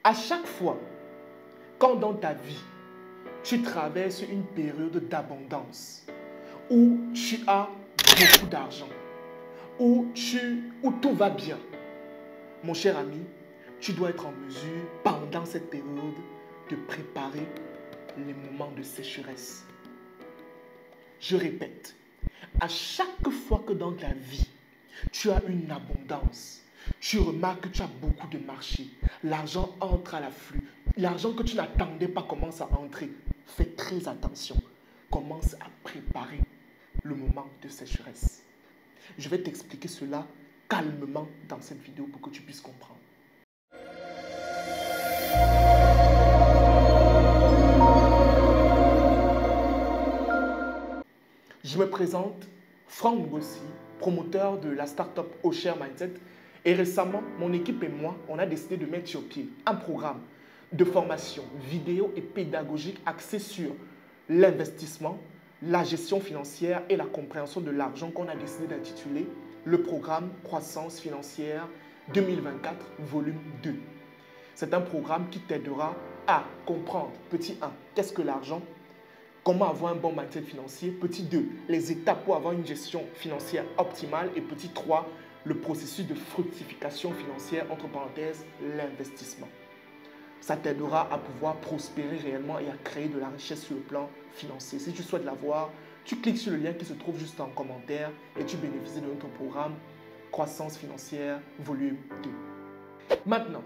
À chaque fois, quand dans ta vie, tu traverses une période d'abondance, où tu as beaucoup d'argent, où tout va bien, mon cher ami, tu dois être en mesure, pendant cette période, de préparer les moments de sécheresse. Je répète, à chaque fois que dans ta vie, tu as une abondance, tu remarques que tu as beaucoup de marchés, l'argent entre à l'afflux, l'argent que tu n'attendais pas commence à entrer. Fais très attention, commence à préparer le moment de sécheresse. Je vais t'expliquer cela calmement dans cette vidéo pour que tu puisses comprendre. Je me présente, Franck Ngossi, promoteur de la startup Oshare Mindset. Et récemment, mon équipe et moi, on a décidé de mettre sur pied un programme de formation vidéo et pédagogique axé sur l'investissement, la gestion financière et la compréhension de l'argent qu'on a décidé d'intituler le programme Croissance financière 2024, volume 2. C'est un programme qui t'aidera à comprendre, petit 1, qu'est-ce que l'argent ? Comment avoir un bon mindset financier. Petit 2, les étapes pour avoir une gestion financière optimale. Et petit 3, le processus de fructification financière, entre parenthèses, l'investissement. Ça t'aidera à pouvoir prospérer réellement et à créer de la richesse sur le plan financier. Si tu souhaites l'avoir, tu cliques sur le lien qui se trouve juste en commentaire et tu bénéficies de notre programme Croissance financière, volume 2. Maintenant,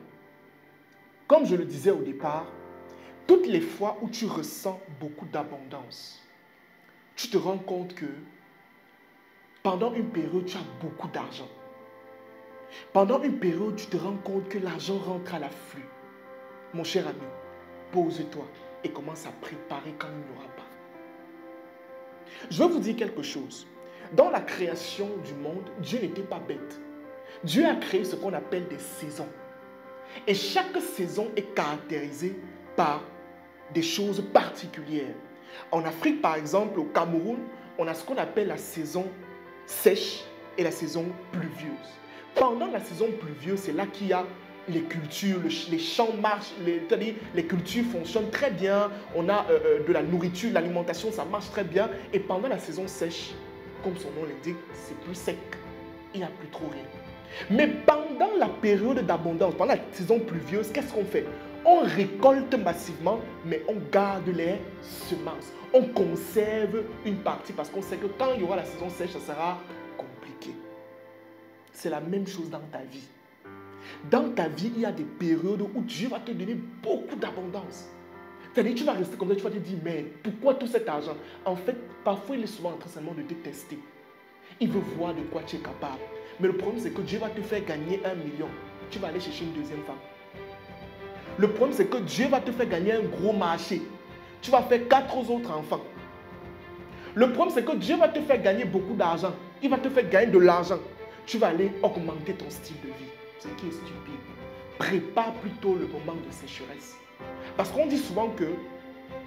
comme je le disais au départ, toutes les fois où tu ressens beaucoup d'abondance, tu te rends compte que pendant une période, tu as beaucoup d'argent. Pendant une période, tu te rends compte que l'argent rentre à l'afflux. Mon cher ami, pose-toi et commence à préparer quand il n'y aura pas. Je veux vous dire quelque chose. Dans la création du monde, Dieu n'était pas bête. Dieu a créé ce qu'on appelle des saisons. Et chaque saison est caractérisée par des choses particulières. En Afrique, par exemple, au Cameroun, on a ce qu'on appelle la saison sèche et la saison pluvieuse. Pendant la saison pluvieuse, c'est là qu'il y a les cultures, les champs marchent, les cultures fonctionnent très bien, on a de la nourriture, l'alimentation, ça marche très bien. Et pendant la saison sèche, comme son nom l'indique, c'est plus sec, il n'y a plus trop rien. Mais pendant la période d'abondance, pendant la saison pluvieuse, qu'est-ce qu'on fait? On récolte massivement, mais on garde les semences. On conserve une partie parce qu'on sait que quand il y aura la saison sèche, ça sera compliqué. C'est la même chose dans ta vie. Dans ta vie, il y a des périodes où Dieu va te donner beaucoup d'abondance. C'est-à-dire, tu vas rester comme ça, tu vas te dire, mais pourquoi tout cet argent? En fait, parfois, il est souvent en train seulement de te tester. Il veut voir de quoi tu es capable. Mais le problème, c'est que Dieu va te faire gagner 1 million. Tu vas aller chercher une deuxième femme. Le problème, c'est que Dieu va te faire gagner un gros marché. Tu vas faire 4 autres enfants. Le problème, c'est que Dieu va te faire gagner beaucoup d'argent. Il va te faire gagner de l'argent. Tu vas aller augmenter ton style de vie. Ce qui est stupide. Prépare plutôt le moment de sécheresse. Parce qu'on dit souvent que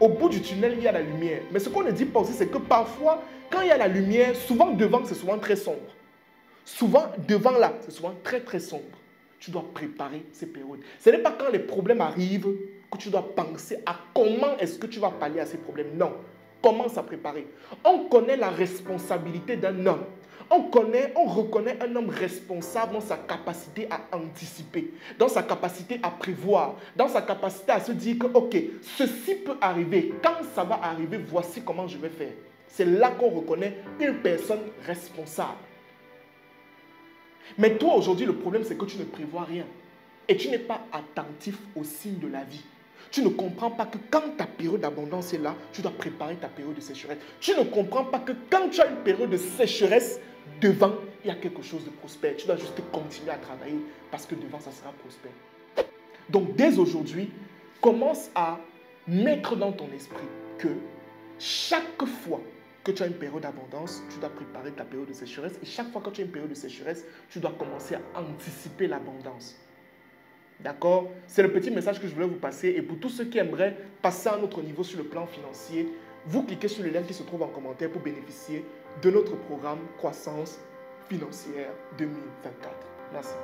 au bout du tunnel, il y a la lumière. Mais ce qu'on ne dit pas aussi, c'est que parfois, quand il y a la lumière, souvent devant, c'est souvent très sombre. Souvent, devant là, c'est souvent très très sombre. Tu dois préparer ces périodes. Ce n'est pas quand les problèmes arrivent que tu dois penser à comment est-ce que tu vas pallier à ces problèmes. Non, commence à préparer. On connaît la responsabilité d'un homme. On reconnaît un homme responsable dans sa capacité à anticiper, dans sa capacité à prévoir, dans sa capacité à se dire que, ok, ceci peut arriver. Quand ça va arriver, voici comment je vais faire. C'est là qu'on reconnaît une personne responsable. Mais toi, aujourd'hui, le problème, c'est que tu ne prévois rien. Et tu n'es pas attentif aux signes de la vie. Tu ne comprends pas que quand ta période d'abondance est là, tu dois préparer ta période de sécheresse. Tu ne comprends pas que quand tu as une période de sécheresse, devant, il y a quelque chose de prospère. Tu dois juste continuer à travailler parce que devant, ça sera prospère. Donc, dès aujourd'hui, commence à mettre dans ton esprit que chaque fois que tu as une période d'abondance, tu dois préparer ta période de sécheresse. Et chaque fois que tu as une période de sécheresse, tu dois commencer à anticiper l'abondance. D'accord? C'est le petit message que je voulais vous passer. Et pour tous ceux qui aimeraient passer à un autre niveau sur le plan financier, vous cliquez sur le lien qui se trouve en commentaire pour bénéficier de notre programme Croissance financière 2024. Merci.